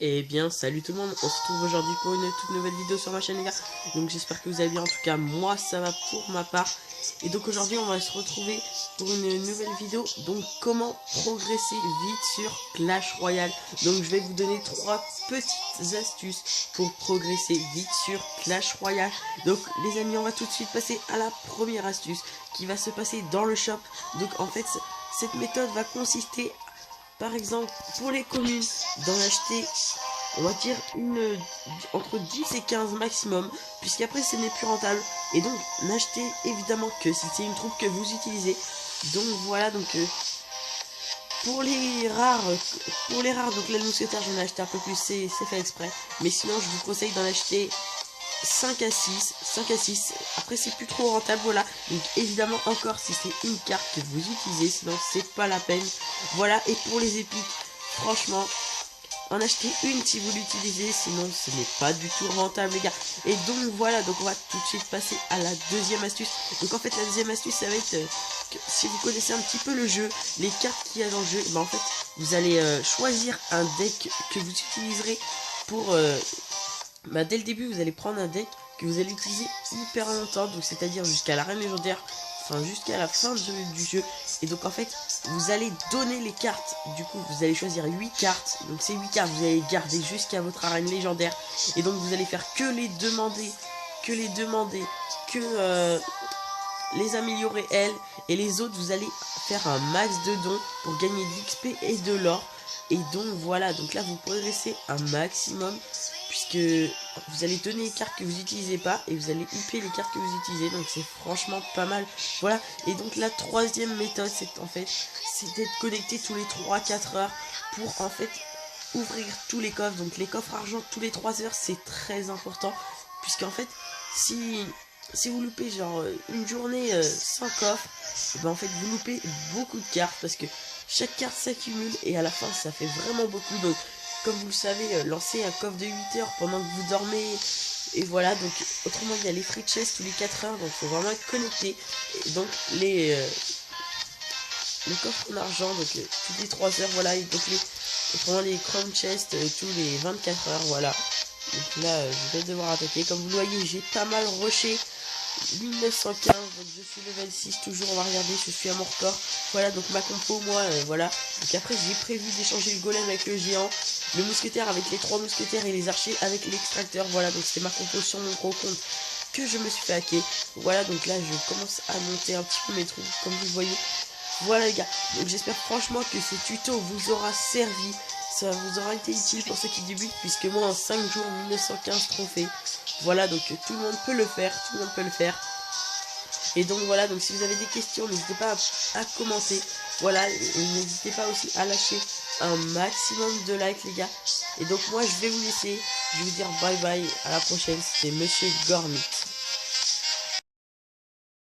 Eh bien salut tout le monde, on se retrouve aujourd'hui pour une toute nouvelle vidéo sur ma chaîne les gars. Donc j'espère que vous allez bien, en tout cas moi ça va pour ma part. Et donc aujourd'hui on va se retrouver pour une nouvelle vidéo. Donc comment progresser vite sur Clash Royale. Donc je vais vous donner 3 petites astuces pour progresser vite sur Clash Royale. Donc les amis, on va tout de suite passer à la première astuce qui va se passer dans le shop. Donc en fait cette méthode va consister par exemple pour les communes d'en acheter, on va dire entre 10 et 15 maximum, puisqu'après ce n'est plus rentable. Et donc n'achetez évidemment que si c'est une troupe que vous utilisez. Donc voilà, donc pour les rares, donc la mousquetaire j'en ai acheté un peu plus, c'est fait exprès. Mais sinon je vous conseille d'en acheter 5 à 6, après c'est plus trop rentable, voilà. Donc évidemment encore si c'est une carte que vous utilisez, sinon c'est pas la peine. Voilà, et pour les épiques, franchement, en acheter une si vous l'utilisez, sinon ce n'est pas du tout rentable les gars. Et donc voilà, donc on va tout de suite passer à la deuxième astuce. Donc en fait la deuxième astuce ça va être que si vous connaissez un petit peu le jeu, les cartes qu'il y a dans le jeu, en fait vous allez choisir un deck que vous utiliserez pour dès le début vous allez prendre un deck que vous allez utiliser hyper longtemps, donc c'est à dire jusqu'à l'arène légendaire, enfin jusqu'à la fin du jeu. Et donc en fait vous allez donner les cartes, du coup vous allez choisir 8 cartes, donc ces 8 cartes vous allez garder jusqu'à votre arène légendaire. Et donc vous allez faire que les demander, que les améliorer elles, et les autres vous allez faire un max de dons pour gagner de l'XP et de l'or. Et donc voilà, donc là vous progressez un maximum, puisque vous allez donner les cartes que vous n'utilisez pas et vous allez upper les cartes que vous utilisez, donc c'est franchement pas mal. Voilà, et donc la troisième méthode c'est d'être connecté tous les 3-4 heures pour en fait ouvrir tous les coffres. Donc les coffres argent tous les 3 heures, c'est très important, puisqu'en fait si vous loupez genre une journée sans coffre, et ben en fait vous loupez beaucoup de cartes, parce que chaque carte s'accumule et à la fin ça fait vraiment beaucoup. Donc comme vous le savez, lancez un coffre de 8 heures pendant que vous dormez. Et voilà, donc autrement il y a les free chest tous les 4 heures, donc il faut vraiment être connecté. Et donc les coffres en argent, donc toutes les 3 heures, voilà. Et donc autrement les chrome chest tous les 24 heures, voilà. Donc là je vais devoir attaquer. Comme vous le voyez, j'ai pas mal rushé 1915, donc je suis level 6 toujours. On va regarder, je suis à mon record. Voilà, donc ma compo, moi, voilà. Donc après j'ai prévu d'échanger le golem avec le géant, le mousquetaire avec les 3 mousquetaires et les archers avec l'extracteur. Voilà, donc c'était ma compo sur mon gros compte que je me suis fait hacker. Voilà, donc là je commence à monter un petit peu mes troupes, comme vous le voyez. Voilà les gars, donc j'espère franchement que ce tuto vous aura servi. Ça vous aura été utile pour ceux qui débutent, puisque moi en 5 jours 1915 trophées. Voilà, donc tout le monde peut le faire, Et donc voilà, donc si vous avez des questions, n'hésitez pas à commenter. Voilà, et n'hésitez pas aussi à lâcher un maximum de likes les gars. Et donc moi je vais vous laisser, je vais vous dire bye bye, à la prochaine, c'était Monsieur Gormit.